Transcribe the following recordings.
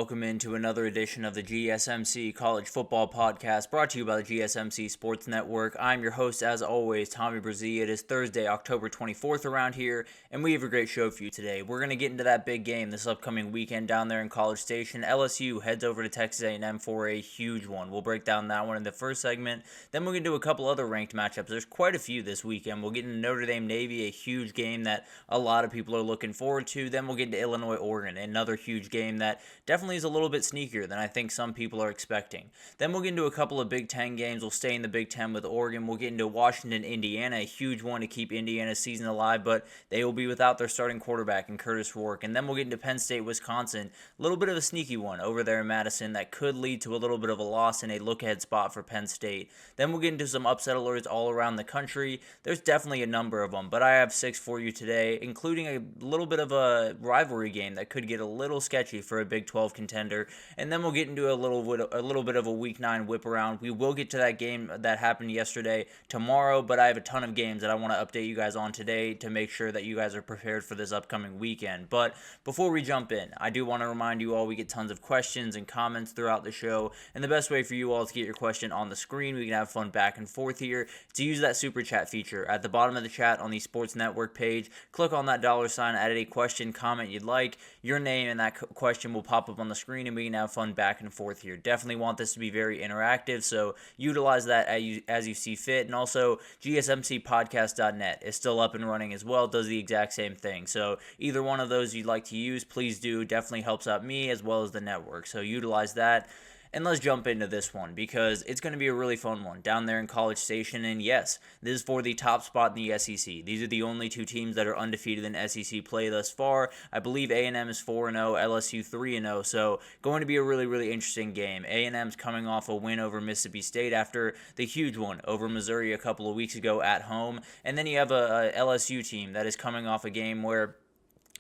welcome into another edition of the GSMC College Football Podcast, brought to you by the GSMC Sports Network. I'm your host, as always, Tommy Brzee. It is Thursday, October 24th around here, and we have a great show for you today. We're going to get into that big game this upcoming weekend down there in College Station. LSU heads over to Texas A&M for a huge one. We'll break down that one in the first segment. Then we're going to do a couple other ranked matchups. There's quite a few this weekend. We'll get into Notre Dame Navy, a huge game that a lot of people are looking forward to. Then we'll get into Illinois Oregon, another huge game that definitely is a little bit sneakier than I think some people are expecting. Then we'll get into a couple of Big Ten games. We'll stay in the Big Ten with Oregon. We'll get into Washington, Indiana, a huge one to keep Indiana's season alive, but they will be without their starting quarterback in Curtis Rourke. And then we'll get into Penn State, Wisconsin, a little bit of a sneaky one over there in Madison that could lead to a little bit of a loss and a look-ahead spot for Penn State. Then we'll get into some upset alerts all around the country. There's definitely a number of them, but I have 6 for you today, including a little bit of a rivalry game that could get a little sketchy for a Big 12 contender. And then we'll get into a little bit of a Week 9 whip around. We will get to that game that happened yesterday tomorrow, but I have a ton of games that I want to update you guys on today to make sure that you guys are prepared for this upcoming weekend. But before we jump in, I do want to remind you all we get tons of questions and comments throughout the show, and the best way for you all is to get your question on the screen. We can have fun back and forth here. To use that super chat feature at the bottom of the chat on the Sports Network page, click on that $sign, add a question, comment you'd like. Your name and that question will pop up on the screen, and we can have fun back and forth here. Definitely want this to be very interactive, so utilize that as you see fit. And also, gsmcpodcast.net is still up and running as well. It does the exact same thing. So either one of those you'd like to use, please do. Definitely helps out me as well as the network. So utilize that. And let's jump into this one because it's going to be a really fun one down there in College Station. And yes, this is for the top spot in the SEC. These are the only two teams that are undefeated in SEC play thus far. I believe A&M is 4-0, LSU 3-0. So going to be a really, really interesting game. A&M's coming off a win over Mississippi State after the huge one over Missouri a couple of weeks ago at home. And then you have a LSU team that is coming off a game where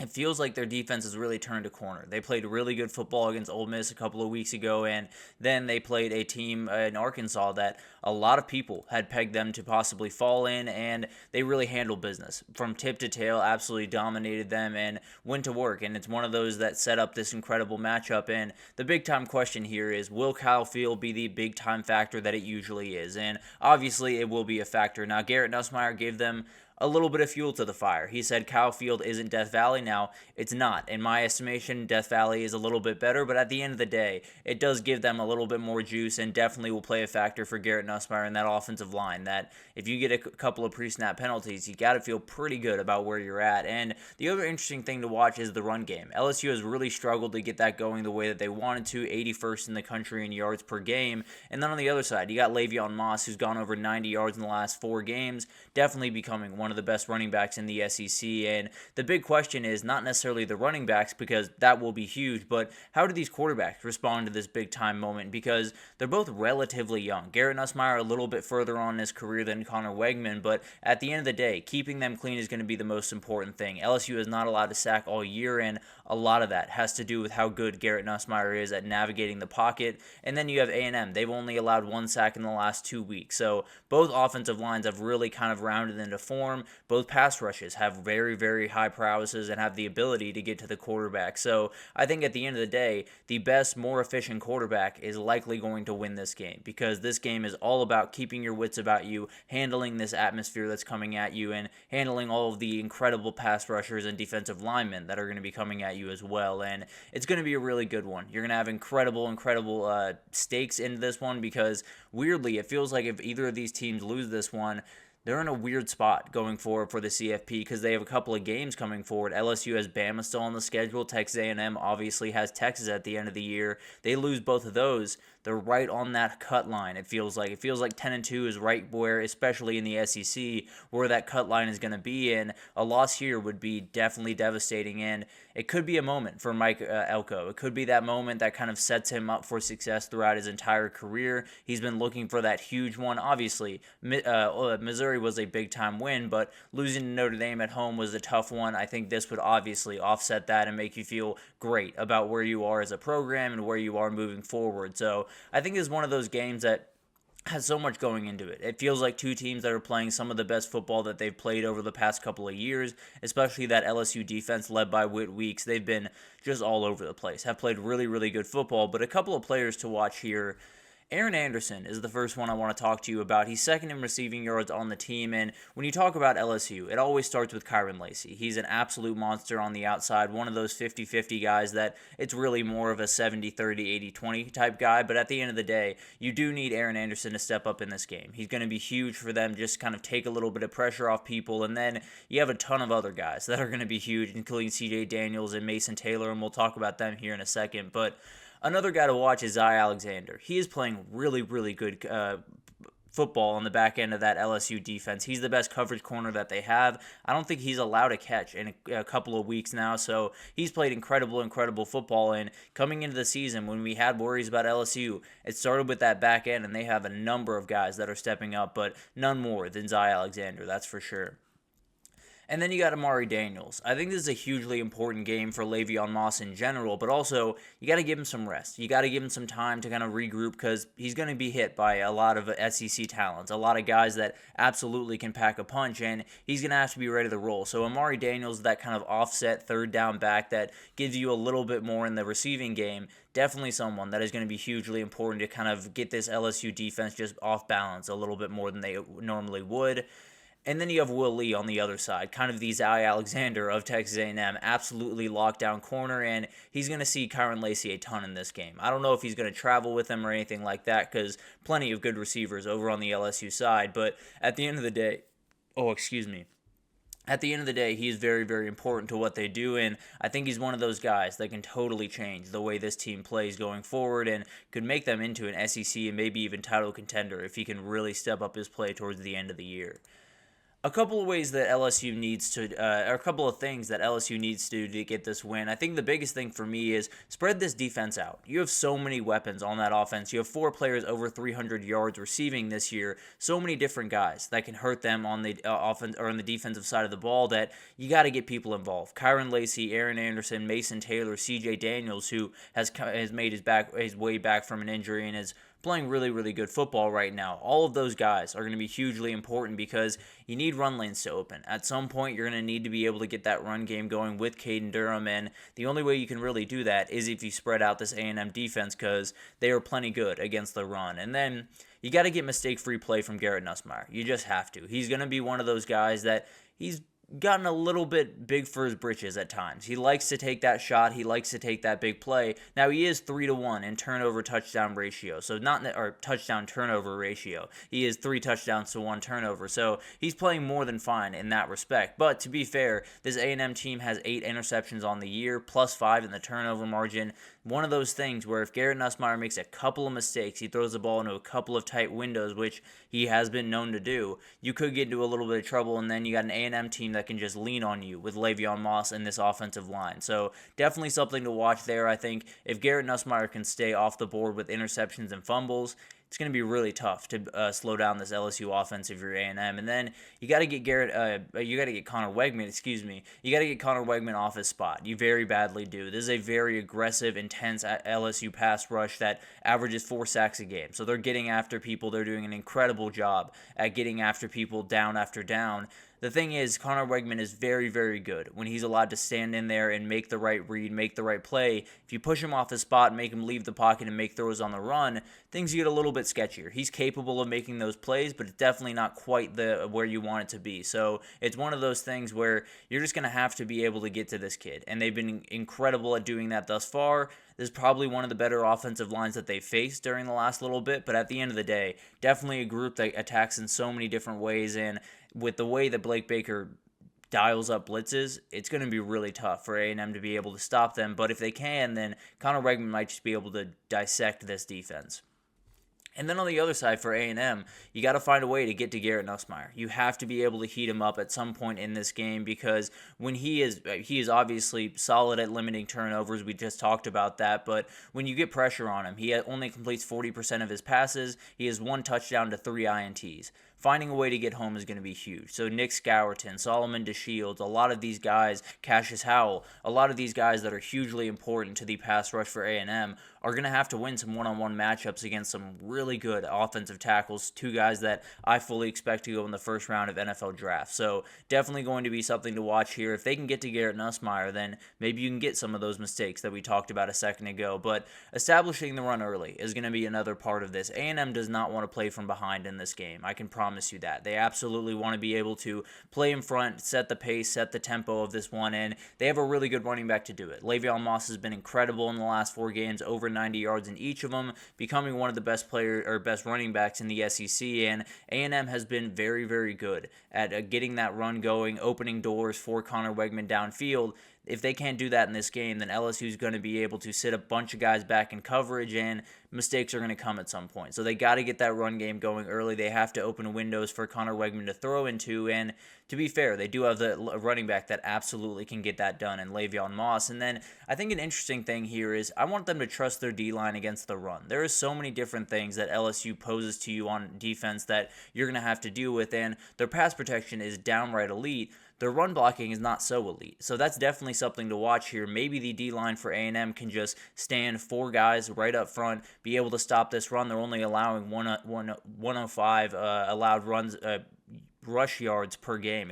it feels like their defense has really turned a corner. They played really good football against Ole Miss a couple of weeks ago, and then they played a team in Arkansas that a lot of people had pegged them to possibly fall in, and they really handled business. From tip to tail, absolutely dominated them and went to work, and it's one of those that set up this incredible matchup. And the big-time question here is, will Kyle Field be the big-time factor that it usually is? And obviously, it will be a factor. Now, Garrett Nussmeier gave them a little bit of fuel to the fire. He said Kyle Field isn't Death Valley. Now, it's not. In my estimation, Death Valley is a little bit better, but at the end of the day, it does give them a little bit more juice and definitely will play a factor for Garrett Nussmeier in that offensive line, that if you get a couple of pre-snap penalties, you got to feel pretty good about where you're at. And the other interesting thing to watch is the run game. LSU has really struggled to get that going the way that they wanted to, 81st in the country in yards per game. And then on the other side, you got Le'Veon Moss, who's gone over 90 yards in the last 4 games, definitely becoming one of the best running backs in the SEC. And the big question is not necessarily the running backs, because that will be huge, but how do these quarterbacks respond to this big time moment? Because they're both relatively young. Garrett Nussmeier a little bit further on in his career than Connor Wegman, but at the end of the day, keeping them clean is going to be the most important thing. LSU is not allowed to sack all year, and a lot of that has to do with how good Garrett Nussmeier is at navigating the pocket. And then you have A&M. They've only allowed 1 sack in the last 2 weeks. So both offensive lines have really kind of rounded into form. Both pass rushes have very, very high prowesses and have the ability to get to the quarterback. So I think at the end of the day, the best, more efficient quarterback is likely going to win this game, because this game is all about keeping your wits about you, handling this atmosphere that's coming at you, and handling all of the incredible pass rushers and defensive linemen that are going to be coming at you as well. And it's going to be a really good one. You're going to have incredible stakes into this one, because weirdly, it feels like if either of these teams lose this one, they're in a weird spot going forward for the CFP, because they have a couple of games coming forward. LSU has Bama still on the schedule. Texas A&M obviously has Texas at the end of the year. They lose both of those, they're right on that cut line. It feels like 10-2 is right where, especially in the SEC, where that cut line is going to be. And a loss here would be definitely devastating. And it could be a moment for Mike Elko. It could be that moment that kind of sets him up for success throughout his entire career. He's been looking for that huge one. Obviously, Missouri was a big-time win, but losing to Notre Dame at home was a tough one. I think this would obviously offset that and make you feel great about where you are as a program and where you are moving forward. So I think it's one of those games that has so much going into it. It feels like two teams that are playing some of the best football that they've played over the past couple of years, especially that LSU defense led by Whit Weeks. They've been just all over the place, have played really, really good football, but a couple of players to watch here. Aaron Anderson is the first one I want to talk to you about. He's second in receiving yards on the team, and when you talk about LSU, it always starts with Kyron Lacy. He's an absolute monster on the outside, one of those 50-50 guys that it's really more of a 70-30, 80-20 type guy, but at the end of the day, you do need Aaron Anderson to step up in this game. He's going to be huge for them, just kind of take a little bit of pressure off people, and then you have a ton of other guys that are going to be huge, including CJ Daniels and Mason Taylor, and we'll talk about them here in a second, but another guy to watch is Zy Alexander. He is playing really, really good football on the back end of that LSU defense. He's the best coverage corner that they have. I don't think he's allowed a catch in a couple of weeks now, so he's played incredible football. And coming into the season, when we had worries about LSU, it started with that back end, and they have a number of guys that are stepping up, but none more than Zy Alexander, that's for sure. And then you got Amari Daniels. I think this is a hugely important game for Le'Veon Moss in general, but also you got to give him some rest. You got to give him some time to kind of regroup because he's going to be hit by a lot of SEC talents, a lot of guys that absolutely can pack a punch, and he's going to have to be ready to roll. So Amari Daniels, that kind of offset third down back that gives you a little bit more in the receiving game, definitely someone that is going to be hugely important to kind of get this LSU defense just off balance a little bit more than they normally would. And then you have Will Lee on the other side, kind of the Zy Alexander of Texas A&M, absolutely lockdown corner, and he's going to see Kyron Lacy a ton in this game. I don't know if he's going to travel with him or anything like that, because plenty of good receivers over on the LSU side, but at the end of the day, at the end of the day, he is very, very important to what they do, and I think he's one of those guys that can totally change the way this team plays going forward and could make them into an SEC and maybe even title contender if he can really step up his play towards the end of the year. A couple of ways that LSU needs to, or a couple of things that LSU needs to do to get this win. I think the biggest thing for me is spread this defense out. You have so many weapons on that offense. You have 4 players over 300 yards receiving this year. So many different guys that can hurt them on the offense or on the defensive side of the ball that you got to get people involved. Kyron Lacy, Aaron Anderson, Mason Taylor, CJ Daniels, who has made his way back from an injury and is playing really, really good football right now. All of those guys are going to be hugely important because you need run lanes to open. At some point, you're going to need to be able to get that run game going with Caden Durham, and the only way you can really do that is if you spread out this A&M defense because they are plenty good against the run. And then you got to get mistake-free play from Garrett Nussmeier. You just have to. He's going to be one of those guys that he's gotten a little bit big for his britches at times. He likes to take that shot. He likes to take that big play. Now, he is 3-1 in turnover touchdown ratio. So touchdown turnover ratio. He is 3 touchdowns to 1 turnover. So he's playing more than fine in that respect. But to be fair, this A&M team has 8 interceptions on the year, plus 5 in the turnover margin. One of those things where if Garrett Nussmeier makes a couple of mistakes, he throws the ball into a couple of tight windows, which he has been known to do, you could get into a little bit of trouble, and then you got an A&M team that can just lean on you with Le'Veon Moss and this offensive line. So definitely something to watch there. I think if Garrett Nussmeier can stay off the board with interceptions and fumbles, it's going to be really tough to slow down this LSU offense if you're A&M. And then you got to get Connor Wegman. You got to get Connor Wegman off his spot. You very badly do. This is a very aggressive, intense LSU pass rush that averages 4 sacks a game. So they're getting after people. They're doing an incredible job at getting after people down after down. The thing is, Connor Wegman is very, very good when he's allowed to stand in there and make the right read, make the right play. If you push him off his spot, make him leave the pocket and make throws on the run, things get a little bit sketchier. He's capable of making those plays, but it's definitely not quite where you want it to be. So it's one of those things where you're just going to have to be able to get to this kid, and they've been incredible at doing that thus far. This is probably one of the better offensive lines that they've faced during the last little bit, but at the end of the day, definitely a group that attacks in so many different ways, and with the way that Blake Baker dials up blitzes, it's going to be really tough for A&M to be able to stop them, but if they can, then Connor Wegman might just be able to dissect this defense. And then on the other side for A&M, you got to find a way to get to Garrett Nussmeier. You have to be able to heat him up at some point in this game because when he is obviously solid at limiting turnovers. We just talked about that. But when you get pressure on him, he only completes 40% of his passes. He has 1 touchdown to 3 INTs. finding a way to get home is going to be huge. So Nick Scourton, Solomon DeShields, a lot of these guys, Cassius Howell, a lot of these guys that are hugely important to the pass rush for A&M are going to have to win some one-on-one matchups against some really good offensive tackles, two guys that I fully expect to go in the first round of NFL draft. So definitely going to be something to watch here. If they can get to Garrett Nussmeier, then maybe you can get some of those mistakes that we talked about a second ago. But establishing the run early is going to be another part of this. A&M does not want to play from behind in this game. I can promise you that. They absolutely want to be able to play in front, set the pace, set the tempo of this one, and they have a really good running back to do it. Le'Veon Moss has been incredible in the last 4 games, over 90 yards in each of them, becoming one of the best running backs in the SEC, and A&M has been very, very good at getting that run going, opening doors for Connor Wegman downfield. If they can't do that in this game, then LSU is going to be able to sit a bunch of guys back in coverage, and mistakes are going to come at some point. So they got to get that run game going early. They have to open windows for Connor Wegman to throw into, and to be fair, they do have the running back that absolutely can get that done in Le'Veon Moss. And then I think an interesting thing here is I want them to trust their D-line against the run. There are so many different things that LSU poses to you on defense that you're going to have to deal with, and their pass protection is downright elite. Their run blocking is not so elite. So that's definitely something to watch here. Maybe the D-line for A&M can just stand 4 guys right up front, be able to stop this run. They're only allowing 105 allowed rush yards per game,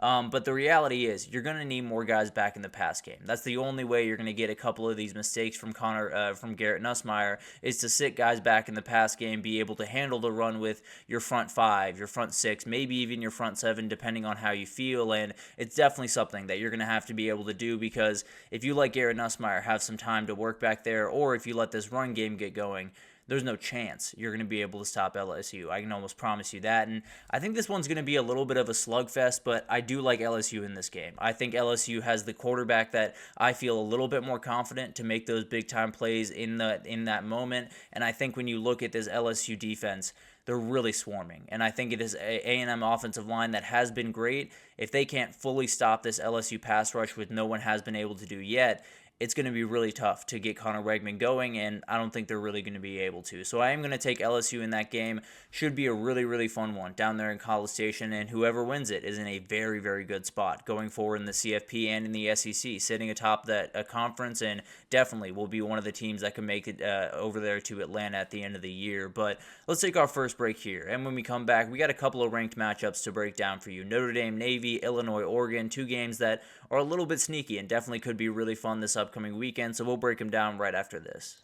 but the reality is you're going to need more guys back in the pass game. That's the only way you're going to get a couple of these mistakes from Garrett Nussmeier, is to sit guys back in the pass game, be able to handle the run with your front 5, your front 6, maybe even your front 7, depending on how you feel. And it's definitely something that you're going to have to be able to do, because if you let Garrett Nussmeier have some time to work back there, or if you let this run game get going, there's no chance you're going to be able to stop LSU. I can almost promise you that. And I think this one's going to be a little bit of a slugfest, but I do like LSU in this game. I think LSU has the quarterback that I feel a little bit more confident to make those big-time plays in that moment. And I think when you look at this LSU defense, they're really swarming. And I think it is A&M offensive line that has been great. If they can't fully stop this LSU pass rush, which no one has been able to do yet, it's going to be really tough to get Connor Wegman going, and I don't think they're really going to be able to. So I am going to take LSU in that game. Should be a really, really fun one down there in College Station, and whoever wins it is in a very, very good spot going forward in the CFP and in the SEC, sitting atop that conference, and definitely will be one of the teams that can make it over there to Atlanta at the end of the year. But let's take our first break here, and when we come back, we got a couple of ranked matchups to break down for you. Notre Dame, Navy, Illinois, Oregon, 2 games that are a little bit sneaky and definitely could be really fun this upcoming weekend, so we'll break them down right after this.